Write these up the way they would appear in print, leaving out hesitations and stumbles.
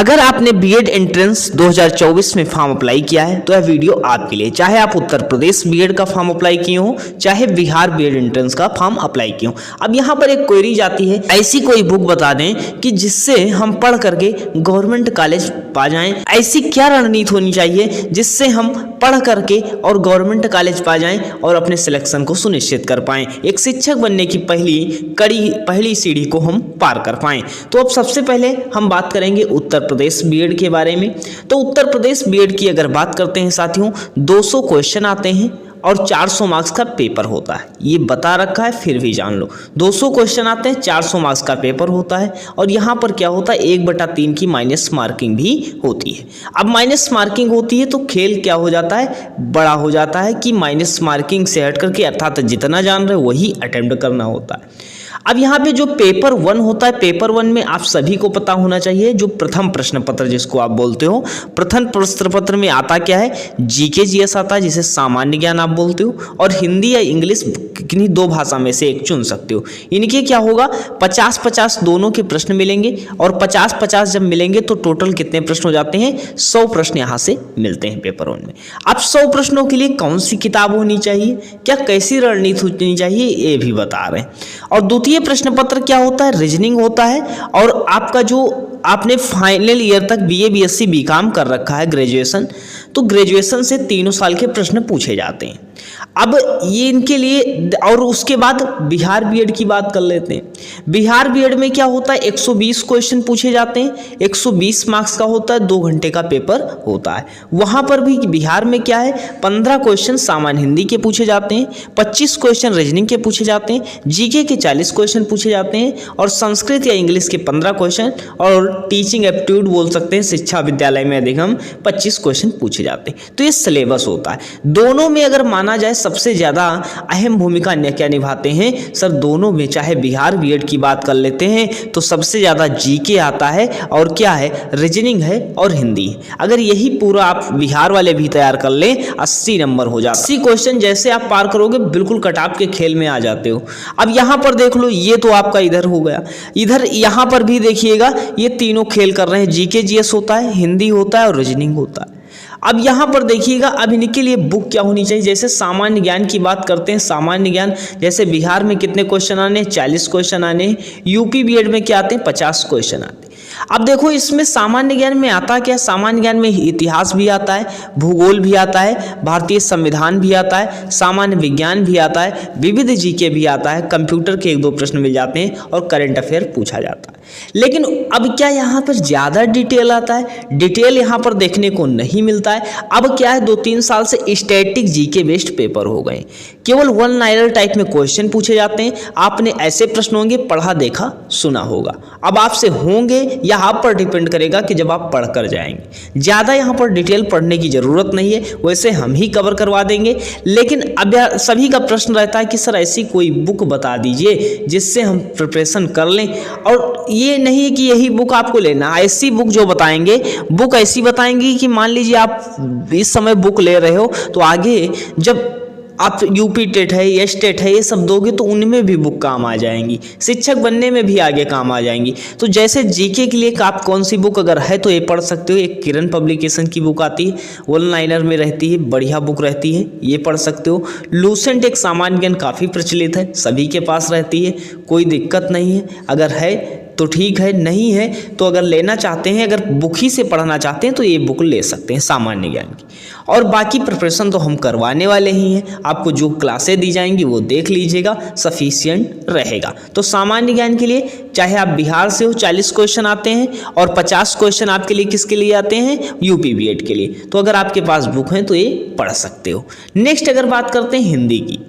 अगर आपने BEd entrance 2024 में फॉर्म अप्लाई किया है तो यह वीडियो आपके लिए, चाहे आप उत्तर प्रदेश बीएड का फॉर्म अप्लाई किए हो, चाहे बिहार बीएड एंट्रेंस का फॉर्म अप्लाई किए हो। अब यहाँ पर एक क्वेरी जाती है, ऐसी कोई बुक बता दें कि जिससे हम पढ़ करके गवर्नमेंट कॉलेज पा जाएं। ऐसी क्या रणनीति होनी चाहिए जिससे हम पढ़ करके और गवर्नमेंट कॉलेज पा जाएं और अपने सिलेक्शन को सुनिश्चित कर पाएं, एक शिक्षक बनने की पहली सीढ़ी को हम पार कर पाएं। तो अब सबसे पहले हम बात करेंगे उत्तर प्रदेश बीएड के बारे में। तो उत्तर प्रदेश बीएड की अगर बात करते हैं साथियों, 200 क्वेश्चन आते हैं और 400 मार्क्स का पेपर होता है। ये बता रखा है, फिर भी जान लो, 200 क्वेश्चन आते हैं, 400 मार्क्स का पेपर होता है। और यहाँ पर क्या होता है, 1/3 की माइनस मार्किंग भी होती है। अब माइनस मार्किंग होती है तो खेल क्या हो जाता है, बड़ा हो जाता है कि माइनस मार्किंग से हट करके अर्थात जितना जान रहे वही अटेम्प्ट करना होता है। अब यहाँ पे जो पेपर 1 होता है, पेपर 1 में आप सभी को पता होना चाहिए, जो प्रथम प्रश्न पत्र जिसको आप बोलते हो, प्रथम प्रश्न पत्र में आता क्या है, जीके जीएस आता है, जिसे सामान्य ज्ञान आप बोलते हो, और हिंदी या इंग्लिश किन्हीं 2 भाषा में से एक चुन सकते हो। इनके क्या होगा, 50-50 दोनों के प्रश्न मिलेंगे, और 50-50 जब मिलेंगे तो टोटल कितने प्रश्न हो जाते हैं, 100 प्रश्न यहाँ से मिलते हैं पेपर 1 में। अब 100 प्रश्नों के लिए कौन सी किताब होनी चाहिए, क्या कैसी रणनीति होनी चाहिए, ये भी बता रहे हैं। और द्वितीय प्रश्न पत्र क्या होता है, रीजनिंग होता है, और आपका जो आपने फाइनल ईयर तक बीए बीएससी बीकॉम कर रखा है, ग्रेजुएशन, तो ग्रेजुएशन से 3 साल के प्रश्न पूछे जाते हैं। अब ये इनके लिए, और उसके बाद बिहार बीएड की बात कर लेते हैं। बिहार बीएड में क्या होता है, 120 क्वेश्चन पूछे जाते हैं, 120 मार्क्स का होता है, 2 घंटे का पेपर होता है। वहाँ पर भी बिहार में क्या है, 15 क्वेश्चन सामान्य हिंदी के पूछे जाते हैं, 25 क्वेश्चन रीजनिंग के पूछे जाते हैं, जीके के 40 क्वेश्चन पूछे जाते हैं, और संस्कृत या इंग्लिश के 15 क्वेश्चन, और टीचिंग एप्टीट्यूड बोल सकते हैं, शिक्षा विद्यालय में अधिगम 25 क्वेश्चन पूछे जाते हैं। तो ये सिलेबस होता है। दोनों में अगर माना जाए सबसे ज़्यादा अहम भूमिका क्या निभाते हैं सर, दोनों में, चाहे बिहार बीएड की बात कर लेते हैं तो सबसे ज़्यादा जीके आता है, और क्या है, रीजनिंग है और हिंदी है। अगर यही पूरा आप बिहार वाले भी तैयार कर लें, 80 नंबर हो जाता है। 80 क्वेश्चन जैसे आप पार करोगे बिल्कुल कटऑफ के खेल में आ जाते हो। अब यहाँ पर देख लो, ये तो आपका इधर हो गया, इधर यहाँ पर भी देखिएगा, ये तीनों खेल कर रहे हैं, जीके जीएस होता है, हिंदी होता है और रीजनिंग होता है। अब यहाँ पर देखिएगा, अब इनके लिए बुक क्या होनी चाहिए। जैसे सामान्य ज्ञान की बात करते हैं, सामान्य ज्ञान जैसे बिहार में कितने क्वेश्चन आने, 40 क्वेश्चन आने, यूपी बीएड में क्या आते हैं, 50 क्वेश्चन आते हैं। अब देखो इसमें सामान्य ज्ञान में आता क्या, सामान्य ज्ञान में इतिहास भी आता है, भूगोल भी आता है, भारतीय संविधान भी आता है, सामान्य विज्ञान भी आता है, विविध जीके भी आता है, कंप्यूटर के 1-2 प्रश्न मिल जाते हैं, और करंट अफेयर पूछा जाता है। लेकिन अब क्या यहाँ पर ज़्यादा डिटेल आता है, डिटेल यहाँ पर देखने को नहीं मिलता है। अब क्या है, 2-3 साल से स्टैटिक जीके बेस्ड पेपर हो गए, केवल 1 लाइनर टाइप में क्वेश्चन पूछे जाते हैं। आपने ऐसे प्रश्न होंगे, पढ़ा देखा सुना होगा, अब आपसे होंगे या आप पर डिपेंड करेगा कि जब आप पढ़ कर जाएंगे। ज़्यादा यहाँ पर डिटेल पढ़ने की ज़रूरत नहीं है, वैसे हम ही कवर करवा देंगे। लेकिन अब सभी का प्रश्न रहता है कि सर ऐसी कोई बुक बता दीजिए जिससे हम प्रिपरेशन कर लें, और ये नहीं कि यही बुक आपको लेना, ऐसी बुक जो बताएंगे, बुक ऐसी बताएंगी कि मान लीजिए आप इस समय बुक ले रहे हो तो आगे जब आप यूपी टेट है, एस टेट है, ये सब दोगे तो उनमें भी बुक काम आ जाएंगी, शिक्षक बनने में भी आगे काम आ जाएंगी। तो जैसे जीके के लिए आप कौन सी बुक अगर है तो ये पढ़ सकते हो, एक किरण पब्लिकेशन की बुक आती है, 1 लाइनर में रहती है, बढ़िया बुक रहती है, ये पढ़ सकते हो। लूसेंट एक सामान्य ज्ञान काफ़ी प्रचलित है, सभी के पास रहती है, कोई दिक्कत नहीं है, अगर है तो ठीक है, नहीं है तो अगर लेना चाहते हैं, अगर बुक ही से पढ़ना चाहते हैं तो ये बुक ले सकते हैं सामान्य ज्ञान की। और बाकी प्रिपरेशन तो हम करवाने वाले ही हैं, आपको जो क्लासें दी जाएंगी वो देख लीजिएगा, सफिशिएंट रहेगा। तो सामान्य ज्ञान के लिए चाहे आप बिहार से हो, 40 क्वेश्चन आते हैं, और 50 क्वेश्चन आपके लिए किसके लिए आते हैं, यूपी बीएड के लिए। तो अगर आपके पास बुक है तो ये पढ़ सकते हो। नेक्स्ट अगर बात करते हैं हिंदी की,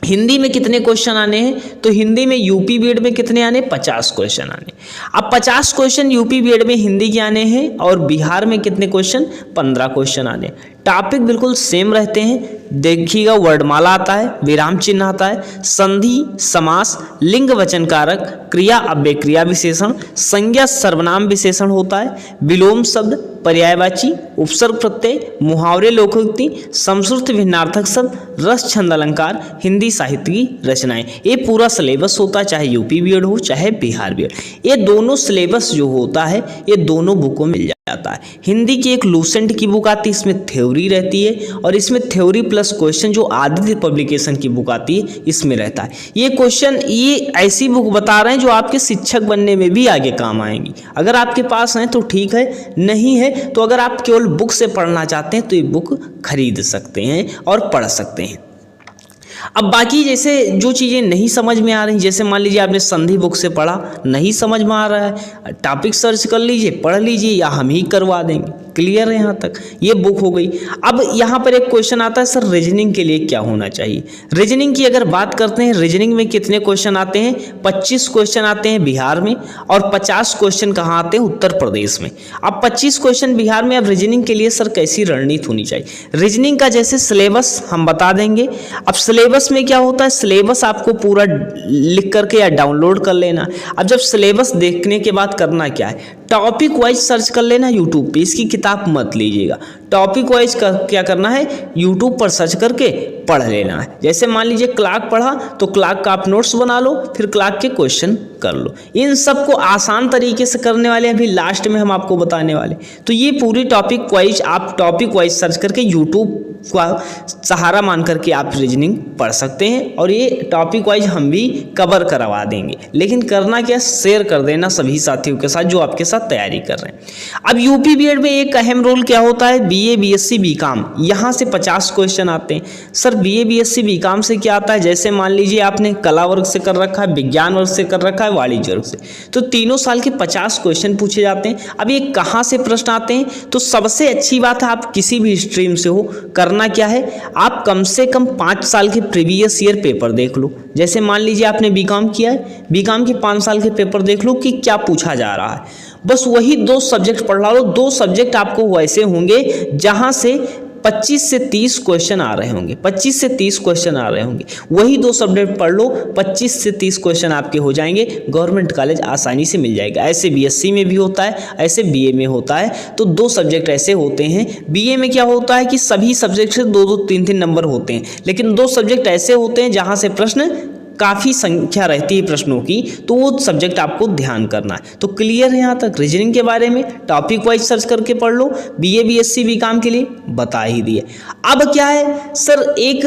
हिंदी में कितने क्वेश्चन आने हैं, तो हिंदी में यूपी बीएड में कितने आने, 50 क्वेश्चन आने। अब 50 क्वेश्चन यूपी बीएड में हिंदी के आने हैं, और बिहार में कितने क्वेश्चन, 15 क्वेश्चन आने। टॉपिक बिल्कुल सेम रहते हैं। देखिएगा वर्णमाला आता है, विराम चिन्ह आता है, संधि, समास, लिंग वचन कारक, क्रिया अव्यय क्रिया विशेषण, संज्ञा सर्वनाम विशेषण होता है, विलोम शब्द, पर्यायवाची, उपसर्ग प्रत्यय, मुहावरे लोकोक्ति, संस्कृत भिन्नार्थक शब्द, रस छंद अलंकार, हिंदी साहित्य की रचनाएं। ये पूरा सिलेबस होता है, चाहे यूपी बीएड हो चाहे बिहार बीएड। ये दोनों सिलेबस जो होता है ये दोनों बुकों में मिल जाता है। हिंदी की एक लूसेंट की बुक आती है, इसमें थ्योरी रहती है और इसमें थ्योरी प्लस क्वेश्चन जो आदित्य पब्लिकेशन की बुक आती है इसमें रहता है। ये क्वेश्चन ये ऐसी बुक बता रहे हैं जो आपके शिक्षक बनने में भी आगे काम आएंगी। अगर आपके पास है तो ठीक है, नहीं है तो अगर आप केवल बुक से पढ़ना चाहते हैं तो ये बुक खरीद सकते हैं और पढ़ सकते हैं। अब बाकी जैसे जो चीज़ें नहीं समझ में आ रही, जैसे मान लीजिए आपने संधि बुक से पढ़ा, नहीं समझ में आ रहा है, टॉपिक सर्च कर लीजिए, पढ़ लीजिए या हम ही करवा देंगे। क्लियर है यहाँ तक? ये बुक हो गई। अब यहाँ पर एक क्वेश्चन आता है, सर रीजनिंग के लिए क्या होना चाहिए? रीजनिंग की अगर बात करते हैं, रीजनिंग में कितने क्वेश्चन आते हैं? 25 क्वेश्चन आते हैं बिहार में और 50 क्वेश्चन कहाँ आते हैं? उत्तर प्रदेश में। अब 25 क्वेश्चन बिहार में, अब रीजनिंग के लिए सर कैसी रणनीति होनी चाहिए? रीजनिंग का जैसे सिलेबस हम बता देंगे। अब सिलेबस में क्या होता है, सिलेबस आपको पूरा लिख करके या डाउनलोड कर लेना। अब जब सिलेबस देखने के बाद करना क्या है, टॉपिक वाइज सर्च कर लेना यूट्यूब पे। इसकी किताब मत लीजिएगा, टॉपिक वाइज क्या करना है, यूट्यूब पर सर्च करके पढ़ लेना है। जैसे मान लीजिए क्लार्क पढ़ा तो क्लार्क का आप नोट्स बना लो, फिर क्लार्क के क्वेश्चन कर लो। इन सबको आसान तरीके से करने वाले अभी लास्ट में हम आपको बताने वाले। तो ये पूरी टॉपिक वाइज आप टॉपिक वाइज सर्च करके यूट्यूब का सहारा मान करके आप रीजनिंग पढ़ सकते हैं और ये टॉपिक वाइज हम भी कवर करवा देंगे। लेकिन करना क्या, शेयर कर देना सभी साथियों के साथ जो आपके साथ तैयारी कर रहे हैं। अब यूपी बीएड में एक अहम रोल क्या होता है, बीए बीएससी बीकॉम, यहाँ से 50 क्वेश्चन आते हैं। सर बीए बीएससी बीकॉम से क्या आता है, जैसे मान लीजिए आपने कला वर्ग से कर रखा है, विज्ञान वर्ग से कर रखा है, वाणिज्य वर्ग से, तो तीनों साल के 50 क्वेश्चन पूछे जाते हैं। अब ये कहाँ से प्रश्न आते हैं, तो सबसे अच्छी बात है आप किसी भी स्ट्रीम से हो, करना क्या है, आप कम से कम 5 साल के प्रीवियस ईयर पेपर देख लो। जैसे मान लीजिए आपने बीकॉम किया है, बीकॉम के 5 साल के पेपर देख लो कि क्या पूछा जा रहा है। बस वही 2 सब्जेक्ट पढ़ लो। 2 सब्जेक्ट आपको वैसे होंगे जहां से 25 से 30 क्वेश्चन आ रहे होंगे, 25 से 30 क्वेश्चन आ रहे होंगे। वही 2 सब्जेक्ट पढ़ लो, 25 से 30 क्वेश्चन आपके हो जाएंगे, गवर्नमेंट कॉलेज आसानी से मिल जाएगा। ऐसे बीएससी में भी होता है, ऐसे बीए में होता है। तो 2 सब्जेक्ट ऐसे होते हैं। बीए में क्या होता है कि सभी सब्जेक्ट से 2-2, 3-3 नंबर होते हैं, लेकिन 2 सब्जेक्ट ऐसे होते हैं जहाँ से प्रश्न काफ़ी संख्या रहती है प्रश्नों की, तो वो सब्जेक्ट आपको ध्यान करना है। तो क्लियर है यहाँ तक? रीजनिंग के बारे में टॉपिक वाइज सर्च करके पढ़ लो, बीए बीएससी बीकॉम के लिए बता ही दिए। अब क्या है सर, एक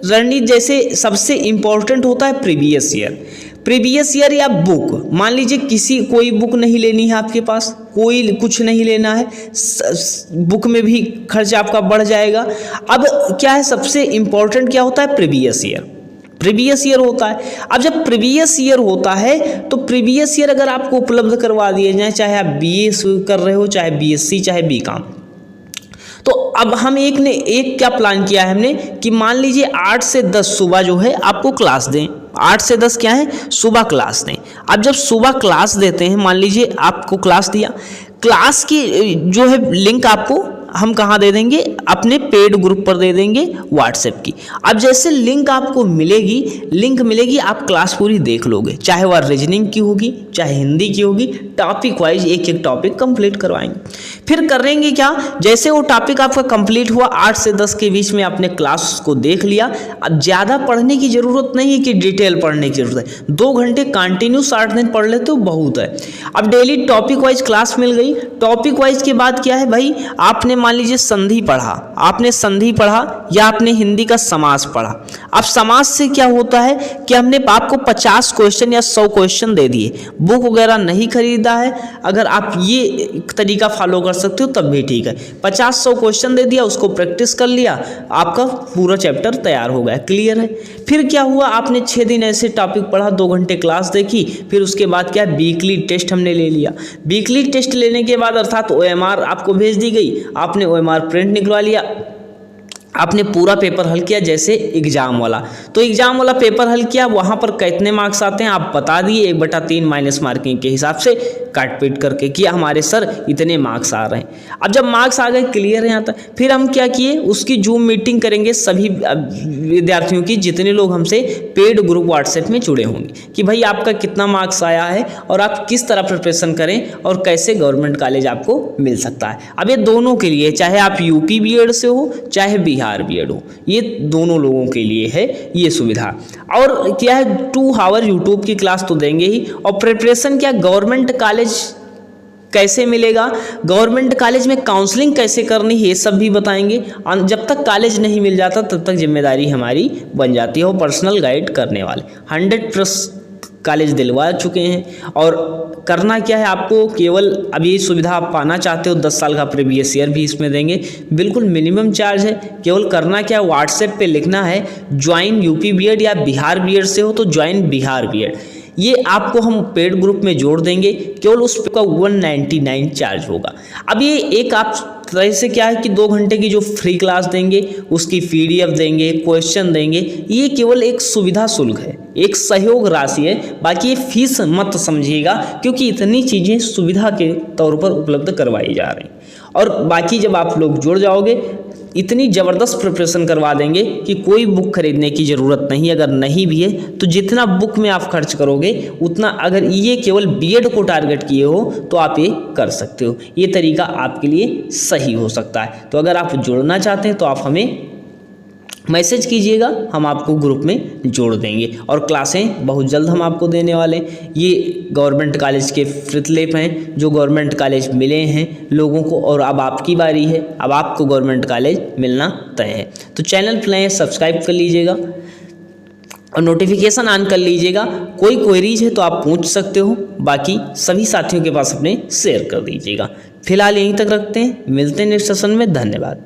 रणनीति जैसे सबसे इंपॉर्टेंट होता है प्रीवियस ईयर। प्रीवियस ईयर या बुक, मान लीजिए कोई बुक नहीं लेनी है आपके पास, कोई कुछ नहीं लेना है, बुक में भी खर्च आपका बढ़ जाएगा। अब क्या है, सबसे इंपॉर्टेंट क्या होता है, प्रीवियस ईयर। प्रीवियस ईयर होता है। अब जब प्रीवियस ईयर होता है तो प्रीवियस ईयर अगर आपको उपलब्ध करवा दिए जाए, चाहे आप बीए कर रहे हो, चाहे बीएससी, चाहे बीकॉम, तो अब हम एक क्या प्लान किया है हमने कि मान लीजिए 8 से 10 सुबह जो है आपको क्लास दें। 8 से 10 क्या है, सुबह क्लास दें। अब जब सुबह क्लास देते हैं, मान लीजिए आपको क्लास दिया, क्लास की जो है लिंक आपको हम कहाँ दे देंगे, अपने पेड ग्रुप पर दे देंगे व्हाट्सएप की। अब जैसे लिंक आपको मिलेगी, आप क्लास पूरी देख लोगे, चाहे वह रीजनिंग की होगी, चाहे हिंदी की होगी, टॉपिक वाइज एक एक टॉपिक कंप्लीट करवाएंगे। फिर करेंगे क्या, जैसे वो टॉपिक आपका कंप्लीट हुआ, 8 से 10 के बीच में आपने क्लास को देख लिया। अब ज़्यादा पढ़ने की ज़रूरत नहीं है कि डिटेल पढ़ने की ज़रूरत है, 2 घंटे कंटिन्यू 8 दिन पढ़ लेते हो बहुत है। अब डेली टॉपिक वाइज क्लास मिल गई। टॉपिक वाइज के बाद क्या है भाई, आपने मान लीजिए संधि पढ़ा या आपने हिंदी का समास पढ़ा। अब समास से क्या होता है कि हमने आपको 50 क्वेश्चन या 100 क्वेश्चन दे दिए, बुक वगैरह नहीं खरीदा है, अगर आप ये तरीका फॉलो कर सकते हो तब भी ठीक है। 50-100 क्वेश्चन दे दिया, उसको प्रैक्टिस कर लिया, आपका पूरा चैप्टर तैयार हो गया। क्लियर है? फिर क्या हुआ, आपने 6 दिन ऐसे टॉपिक पढ़ा, 2 घंटे क्लास देखी, फिर उसके बाद क्या, वीकली टेस्ट हमने ले लिया। वीकली टेस्ट लेने के बाद अर्थात OMR आपको भेज दी गई, आपने OMR प्रिंट निकलवा लिया। आपने पूरा पेपर हल किया जैसे एग्जाम वाला, तो एग्जाम वाला पेपर हल किया, वहाँ पर कितने मार्क्स आते हैं आप बता दिए, 1/3 माइनस मार्किंग के हिसाब से काट पीट करके कि हमारे सर इतने मार्क्स आ रहे हैं। अब जब मार्क्स आ गए क्लियर है यहाँ तक, फिर हम क्या किए, उसकी जूम मीटिंग करेंगे सभी विद्यार्थियों की, जितने लोग हमसे पेड ग्रुप व्हाट्सएप में जुड़े होंगे, कि भाई आपका कितना मार्क्स आया है और आप किस तरह प्रिपरेशन करें और कैसे गवर्नमेंट कॉलेज आपको मिल सकता है। अब ये दोनों के लिए, चाहे आप यूपी बीएड से हो चाहे बिहार बीएड हो, ये दोनों लोगों के लिए है ये सुविधा। और क्या है, 2 आवर यूट्यूब की क्लास तो देंगे ही, और प्रिपरेशन क्या, गवर्नमेंट कॉलेज कैसे मिलेगा, गवर्नमेंट कॉलेज में काउंसलिंग कैसे करनी है, ये सब भी बताएंगे। जब तक कॉलेज नहीं मिल जाता तब तक जिम्मेदारी हमारी बन जाती है, और पर्सनल गाइड करने वाले 100+ कॉलेज दिलवा चुके हैं। और करना क्या है आपको, केवल अब ये सुविधा आप पाना चाहते हो 10 साल का प्रीवियस ईयर भी इसमें देंगे, बिल्कुल मिनिमम चार्ज है। केवल करना क्या, व्हाट्सएप पे लिखना है ज्वाइन यूपी बीएड, या बिहार बीएड से हो तो ज्वाइन बिहार बीएड, ये आपको हम पेड ग्रुप में जोड़ देंगे। केवल उस का 199 चार्ज होगा। अब ये एक आप तरह से क्या है कि 2 घंटे की जो फ्री क्लास देंगे, उसकी PDF देंगे, क्वेश्चन देंगे, ये केवल एक सुविधा शुल्क है, एक सहयोग राशि है, बाकी ये फीस मत समझिएगा, क्योंकि इतनी चीज़ें सुविधा के तौर पर उपलब्ध करवाई जा रही हैं। और बाकी जब आप लोग जुड़ जाओगे, इतनी ज़बरदस्त प्रिपरेशन करवा देंगे कि कोई बुक खरीदने की ज़रूरत नहीं। अगर नहीं भी है तो जितना बुक में आप खर्च करोगे उतना, अगर ये केवल बीएड को टारगेट किए हो तो आप ये कर सकते हो। ये तरीका आपके लिए सही हो सकता है। तो अगर आप जुड़ना चाहते हैं तो आप हमें मैसेज कीजिएगा, हम आपको ग्रुप में जोड़ देंगे। और क्लासें बहुत जल्द हम आपको देने वाले हैं। ये गवर्नमेंट कॉलेज के फ्रितलेप हैं जो गवर्नमेंट कॉलेज मिले हैं लोगों को, और अब आपकी बारी है, अब आपको गवर्नमेंट कॉलेज मिलना तय है। तो चैनल प्ले सब्सक्राइब कर लीजिएगा और नोटिफिकेशन ऑन कर लीजिएगा। कोई क्वेरीज है तो आप पूछ सकते हो, बाकी सभी साथियों के पास अपने शेयर कर दीजिएगा। फिलहाल यहीं तक रखते हैं, मिलते हैं नेक्स्ट सेशन में। धन्यवाद।